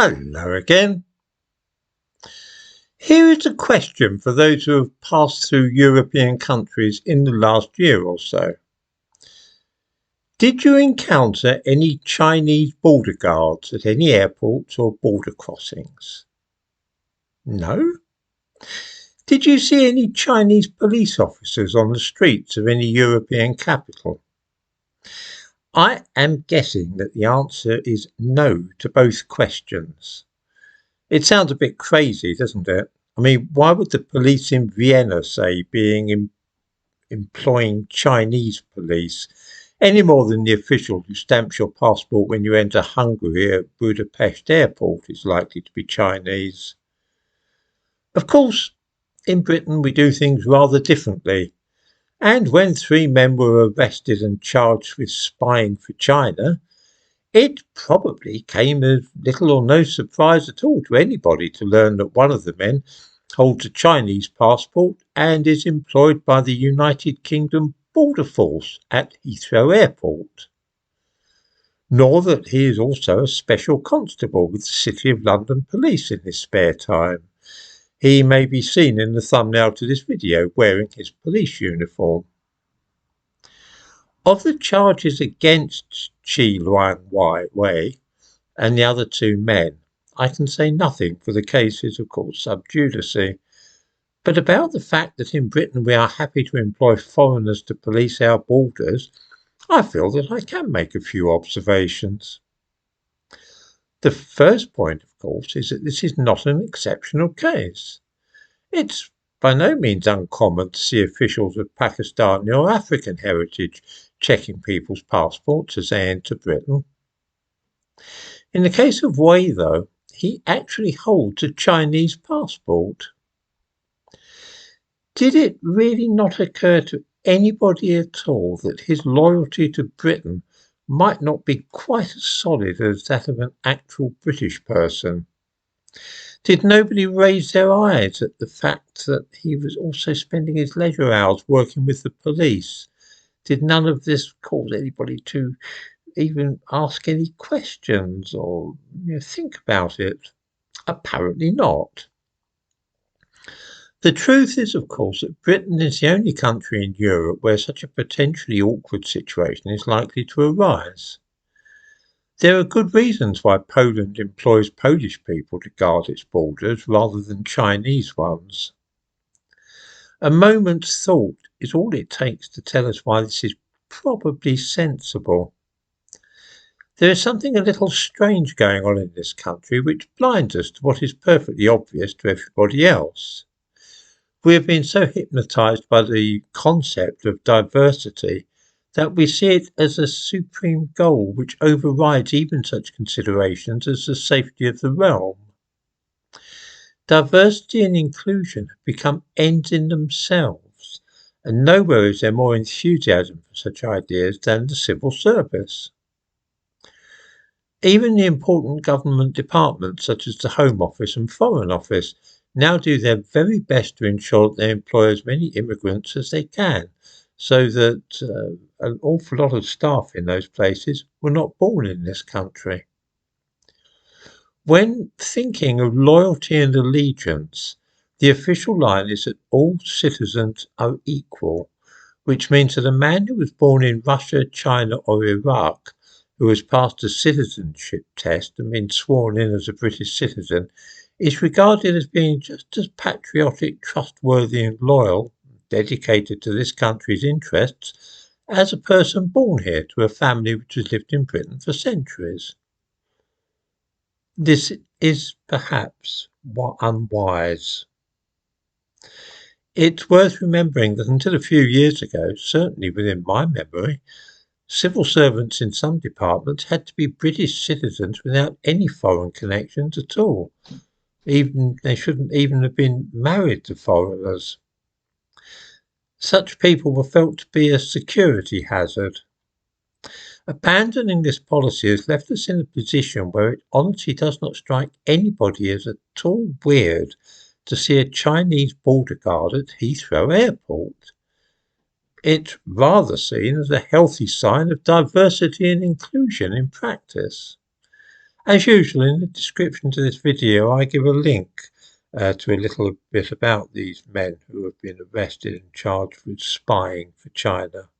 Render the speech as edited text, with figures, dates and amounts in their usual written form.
Hello again. Here is a question for those who have passed through European countries in the last year or so. Did you encounter any Chinese border guards at any airports or border crossings? No? Did you see any Chinese police officers on the streets of any European capital? I am guessing that the answer is no to both questions. It sounds a bit crazy, doesn't it? I mean, why would the police in Vienna say employing Chinese police any more than the official who stamps your passport when you enter Hungary at Budapest airport is likely to be Chinese? Of course, in Britain we do things rather differently, and when 3 men were arrested and charged with spying for China, it probably came as little or no surprise at all to anybody to learn that one of the men holds a Chinese passport and is employed by the United Kingdom Border Force at Heathrow Airport. Nor that he is also a special constable with the City of London Police in his spare time. He may be seen in the thumbnail to this video wearing his police uniform. Of the charges against Chi Luan Wei and the other 2 men, I can say nothing, for the case is of course sub judice. But about the fact that in Britain we are happy to employ foreigners to police our borders, I feel that I can make a few observations. The first point, of course, is that this is not an exceptional case. It's by no means uncommon to see officials of Pakistani or African heritage checking people's passports as they enter Britain. In the case of Wei, though, he actually holds a Chinese passport. Did it really not occur to anybody at all that his loyalty to Britain might not be quite as solid as that of an actual British person? Did nobody raise their eyes at the fact that he was also spending his leisure hours working with the police? Did none of this cause anybody to even ask any questions or think about it? Apparently not. The truth is, of course, that Britain is the only country in Europe where such a potentially awkward situation is likely to arise. There are good reasons why Poland employs Polish people to guard its borders rather than Chinese ones. A moment's thought is all it takes to tell us why this is probably sensible. There is something a little strange going on in this country which blinds us to what is perfectly obvious to everybody else. We have been so hypnotized by the concept of diversity that we see it as a supreme goal which overrides even such considerations as the safety of the realm. Diversity and inclusion have become ends in themselves, and nowhere is there more enthusiasm for such ideas than the civil service. Even the important government departments such as the Home Office and Foreign Office now do their very best to ensure that they employ as many immigrants as they can, so that an awful lot of staff in those places were not born in this country. When thinking of loyalty and allegiance, the official line is that all citizens are equal, which means that a man who was born in Russia, China or Iraq, who has passed a citizenship test and been sworn in as a British citizen, is regarded as being just as patriotic, trustworthy and loyal, dedicated to this country's interests, as a person born here to a family which has lived in Britain for centuries. This is perhaps unwise. It's worth remembering that until a few years ago, certainly within my memory, civil servants in some departments had to be British citizens without any foreign connections at all. They shouldn't even have been married to foreigners. Such people were felt to be a security hazard. Abandoning this policy has left us in a position where it honestly does not strike anybody as at all weird to see a Chinese border guard at Heathrow Airport. It's rather seen as a healthy sign of diversity and inclusion in practice. As usual, in the description to this video, I give a link to a little bit about these men who have been arrested and charged with spying for China.